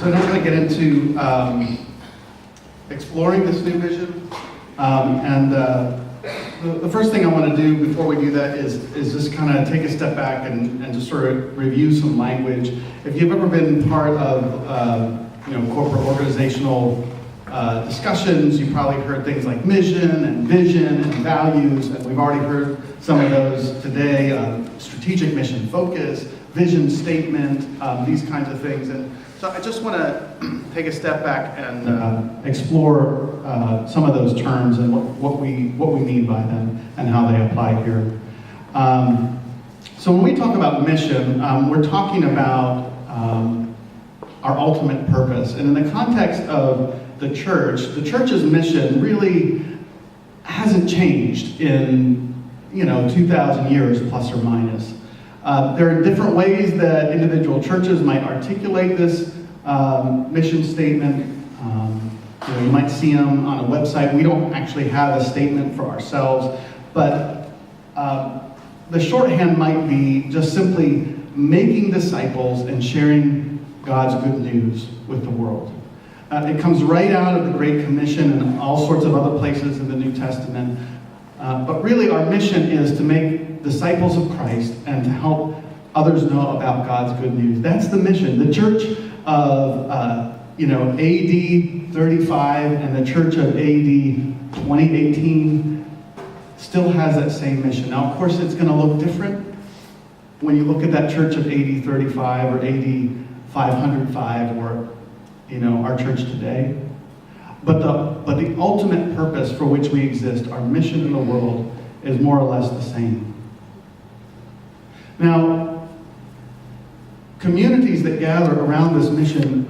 So now I'm going to get into exploring this new vision. The first thing I want to do before we do that is just kind of take a step back and just sort of review some language. If you've ever been part of corporate organizational discussions, you probably heard things like mission and vision and values, and we've already heard some of those today. Strategic mission focus, vision statement, these kinds of things. And so I just want to take a step back and explore some of those terms and what we mean by them and how they apply here. So when we talk about mission, we're talking about our ultimate purpose. And in the context of the church's mission really hasn't changed in 2,000 years plus or minus. There are different ways that individual churches might articulate this mission statement. You might see them on a website. We don't actually have a statement for ourselves, but the shorthand might be just simply making disciples and sharing God's good news with the world. It comes right out of the Great Commission and all sorts of other places in the New Testament. But really our mission is to make disciples of Christ and to help others know about God's good news. That's the mission. The church of AD 35 and the church of AD 2018 still has that same mission. Now, of course, it's going to look different when you look at that church of AD 35 or AD 505 or our church today. But the ultimate purpose for which we exist, our mission in the world, is more or less the same. Now, communities that gather around this mission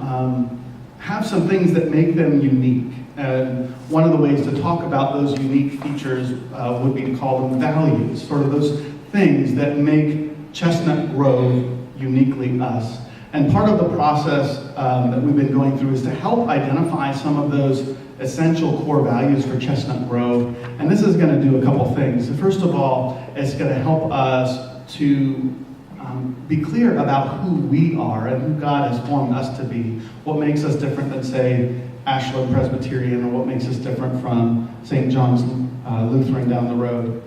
have some things that make them unique. And one of the ways to talk about those unique features would be to call them values, sort of those things that make Chestnut Grove uniquely us. And part of the process that we've been going through is to help identify some of those essential core values for Chestnut Grove. And this is going to do a couple things. First of all, it's going to help us to be clear about who we are and who God has formed us to be. What makes us different than, say, Ashland Presbyterian, or what makes us different from St. John's Lutheran down the road.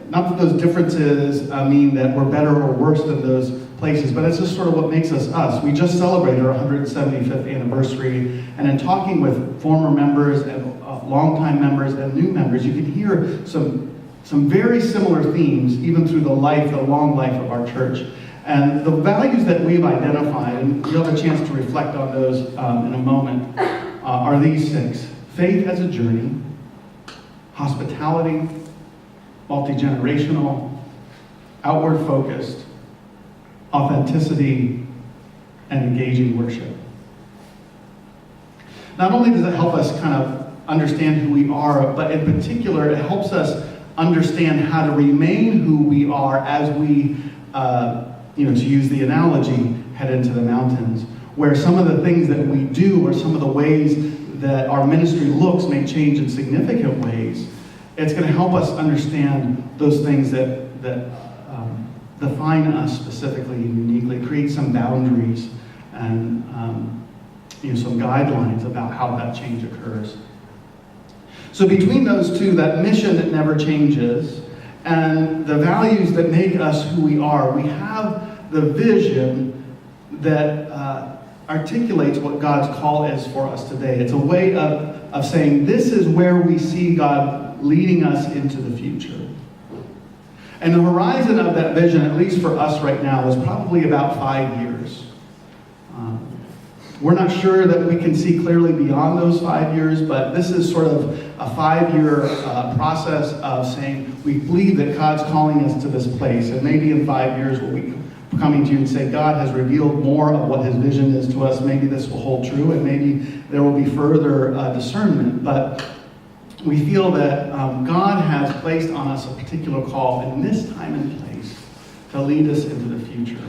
Not that those differences mean that we're better or worse than those places, but it's just sort of what makes us us. We just celebrated our 175th anniversary, and in talking with former members and longtime members and new members, you can hear some very similar themes, even through the long life of our church. And the values that we've identified, and you'll have a chance to reflect on those in a moment, are these 6. Faith as a journey, hospitality, multi-generational, outward focused, authenticity, and engaging worship. Not only does it help us kind of understand who we are, but in particular, it helps us understand how to remain who we are as we, to use the analogy, head into the mountains, where some of the things that we do or some of the ways that our ministry looks may change in significant ways. It's going to help us understand those things that define us specifically and uniquely, create some boundaries and some guidelines about how that change occurs. So between those two, that mission that never changes and the values that make us who we are, we have the vision that articulates what God's call is for us today. It's a way of saying this is where we see God leading us into the future. And the horizon of that vision, at least for us right now, is probably about 5 years. We're not sure that we can see clearly beyond those 5 years, but this is sort of a 5-year process of saying we believe that God's calling us to this place. And maybe in 5 years we'll be coming to you and say, God has revealed more of what his vision is to us. Maybe this will hold true, and maybe there will be further discernment. But we feel that God has placed on us a particular call in this time and place to lead us into the future.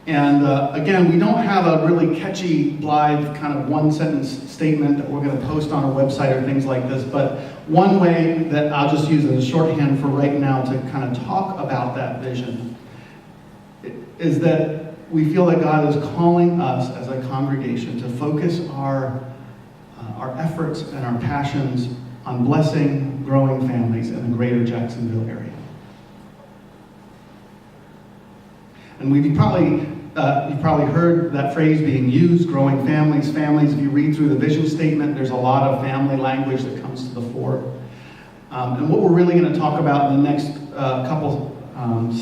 And again, we don't have a really catchy, blithe, kind of one-sentence statement that we're going to post on our website or things like this, but one way that I'll just use as a shorthand for right now to kind of talk about that vision is that we feel that God is calling us as a congregation to focus our efforts and our passions on blessing growing families in the greater Jacksonville area. And you've probably heard that phrase being used, growing families. Families, if you read through the vision statement, there's a lot of family language that comes to the fore. And what we're really going to talk about in the next couple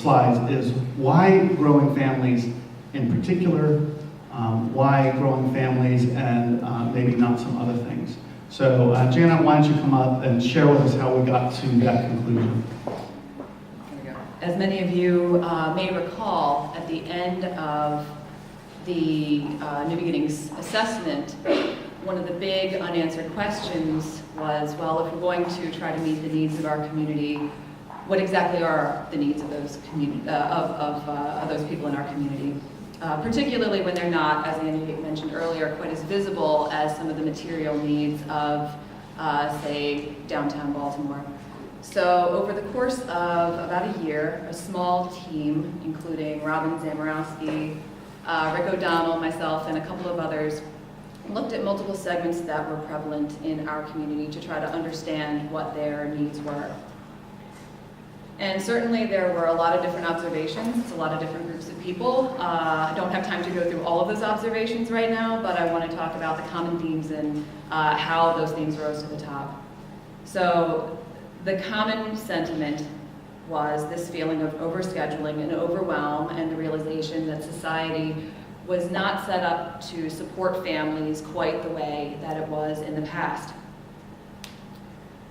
slides is why growing families in particular, why growing families and maybe not some other things. So Janet, why don't you come up and share with us how we got to that conclusion. As many of you may recall, at the end of the New Beginnings assessment, one of the big unanswered questions was, well, if we're going to try to meet the needs of our community, what exactly are the needs of those those people in our community? Particularly when they're not, as Andy mentioned earlier, quite as visible as some of the material needs of, say, downtown Baltimore. So over the course of about a year, a small team, including Robin Zamorowski, Rick O'Donnell, myself, and a couple of others, looked at multiple segments that were prevalent in our community to try to understand what their needs were. And certainly there were a lot of different observations. It's a lot of different groups of people. I don't have time to go through all of those observations right now, but I want to talk about the common themes and how those themes rose to the top. So the common sentiment was this feeling of overscheduling and overwhelm, and the realization that society was not set up to support families quite the way that it was in the past.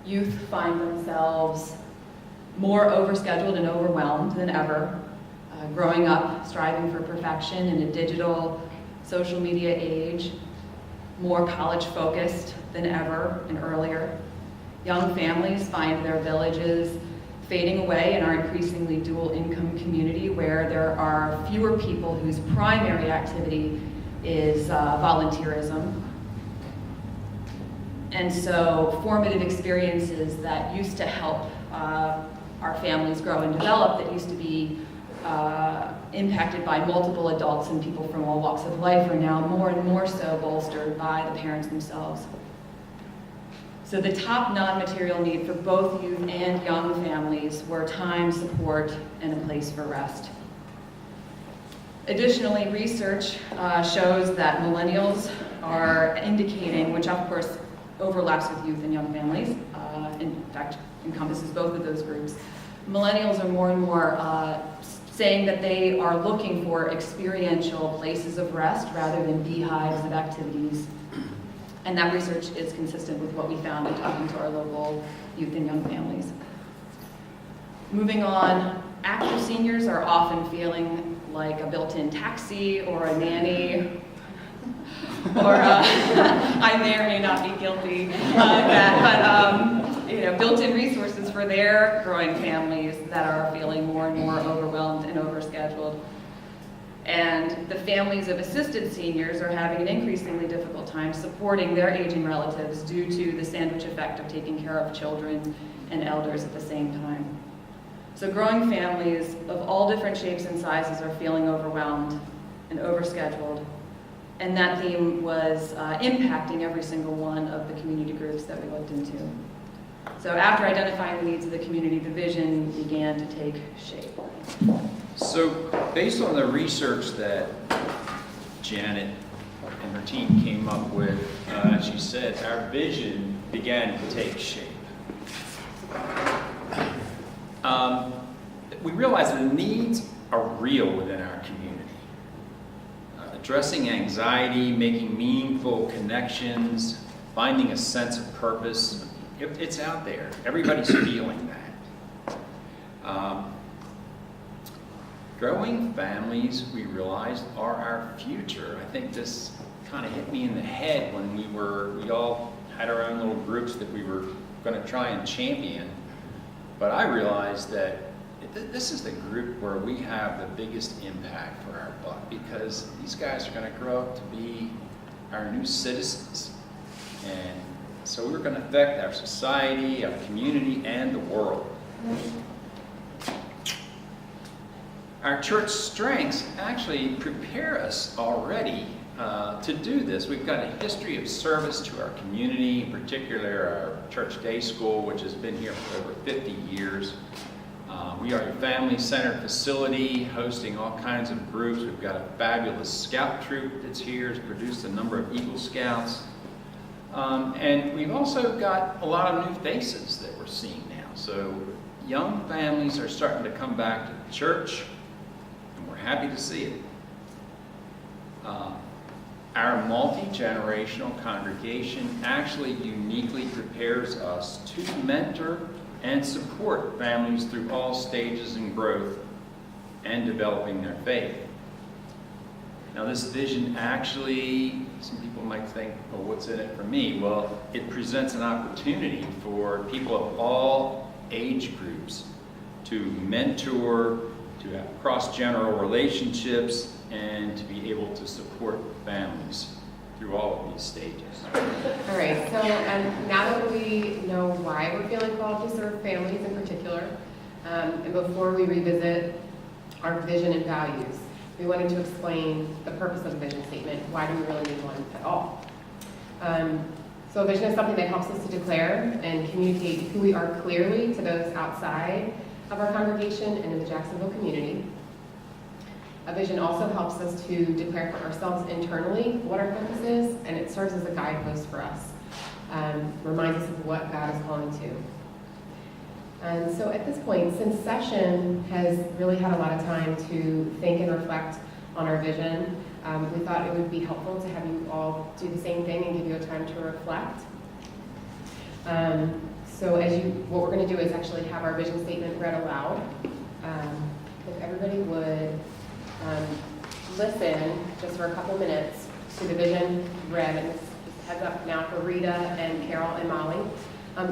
Youth find themselves more overscheduled and overwhelmed than ever, growing up striving for perfection in a digital social media age, more college focused than ever and earlier. Young families find their villages fading away in our increasingly dual income community, where there are fewer people whose primary activity is volunteerism. And so formative experiences that used to help our families grow and develop, that used to be impacted by multiple adults and people from all walks of life, are now more and more so bolstered by the parents themselves. So the top non-material need for both youth and young families were time, support, and a place for rest. Additionally, research shows that millennials are indicating, which of course overlaps with youth and young families, in fact encompasses both of those groups. Millennials are more and more saying that they are looking for experiential places of rest rather than beehives of activities. And that research is consistent with what we found in talking to our local youth and young families. Moving on, active seniors are often feeling like a built-in taxi or a nanny, or I may or may not be guilty of that, but built-in resources for their growing families that are feeling more and more overwhelmed and overscheduled. And the families of assisted seniors are having an increasingly difficult time supporting their aging relatives due to the sandwich effect of taking care of children and elders at the same time. So growing families of all different shapes and sizes are feeling overwhelmed and overscheduled. And that theme was impacting every single one of the community groups that we looked into. So after identifying the needs of the community, the vision began to take shape. So based on the research that Janet and her team came up with, she said, our vision began to take shape. We realized the needs are real within our community. Addressing anxiety, making meaningful connections, finding a sense of purpose, it's out there. Everybody's feeling that. Growing families, we realized, are our future. I think this kind of hit me in the head when we all had our own little groups that we were going to try and champion. But I realized that this is the group where we have the biggest impact for our buck, because these guys are going to grow up to be our new citizens. And so we're going to affect our society, our community, and the world. Our church strengths actually prepare us already to do this. We've got a history of service to our community, in particular our church day school, which has been here for over 50 years. We are a family-centered facility hosting all kinds of groups. We've got a fabulous scout troop that's here, has produced a number of Eagle Scouts. And we've also got a lot of new faces that we're seeing now. So young families are starting to come back to the church, and we're happy to see it. Our multi-generational congregation actually uniquely prepares us to mentor and support families through all stages in growth and developing their faith. Now this vision actually, some people might think, well, what's in it for me? Well, it presents an opportunity for people of all age groups to mentor, to have cross-general relationships, and to be able to support families through all of these stages. All right, so now that we know why we're feeling called to serve families in particular, and before we revisit our vision and values, we wanted to explain the purpose of a vision statement. Why do we really need one at all? So a vision is something that helps us to declare and communicate who we are clearly to those outside of our congregation and in the Jacksonville community. A vision also helps us to declare for ourselves internally what our purpose is, and it serves as a guidepost for us. Reminds us of what God is calling to. And so at this point, since session has really had a lot of time to think and reflect on our vision, we thought it would be helpful to have you all do the same thing and give you a time to reflect. So what we're going to do is actually have our vision statement read aloud. If everybody would listen just for a couple minutes to the vision read, and this heads up now for Rita and Carol and Molly.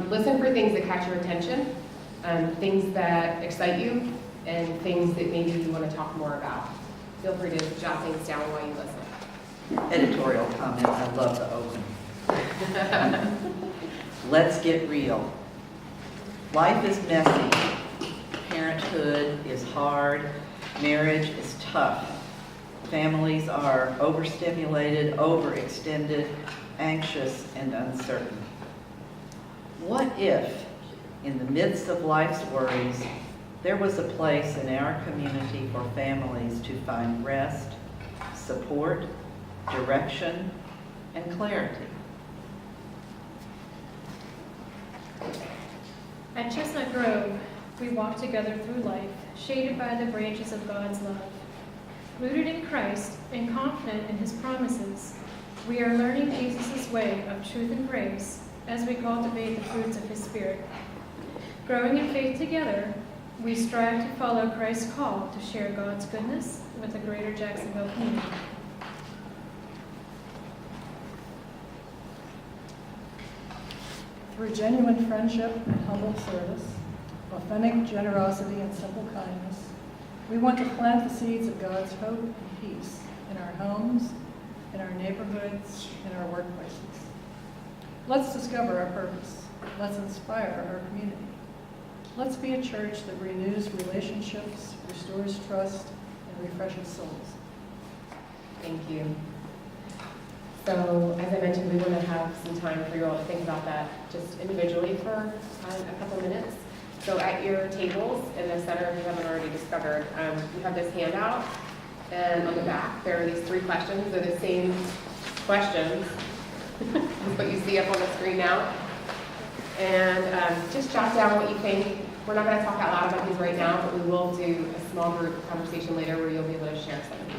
Listen for things that catch your attention, things that excite you, and things that maybe you want to talk more about. Feel free to jot things down while you listen. Editorial comment, I love the open. Let's get real. Life is messy. Parenthood is hard. Marriage is tough. Families are overstimulated, overextended, anxious, and uncertain. What if, in the midst of life's worries, there was a place in our community for families to find rest, support, direction, and clarity? At Chestnut Grove, we walk together through life, shaded by the branches of God's love. Rooted in Christ and confident in His promises, we are learning Jesus' way of truth and grace as we cultivate the fruits of His Spirit. Growing in faith together, we strive to follow Christ's call to share God's goodness with the greater Jacksonville community. Through genuine friendship and humble service, authentic generosity and simple kindness, we want to plant the seeds of God's hope and peace in our homes, in our neighborhoods, in our workplaces. Let's discover our purpose. Let's inspire our community. Let's be a church that renews relationships, restores trust, and refreshes souls. Thank you. So, as I mentioned, we want to have some time for you all to think about that just individually for a couple minutes. So at your tables in the center, if you haven't already discovered, you have this handout, and on the back there are these 3 questions. They're the same questions as what you see up on the screen now. And just jot down what you think. We're not going to talk out loud about these right now, but we will do a small group conversation later where you'll be able to share some of these.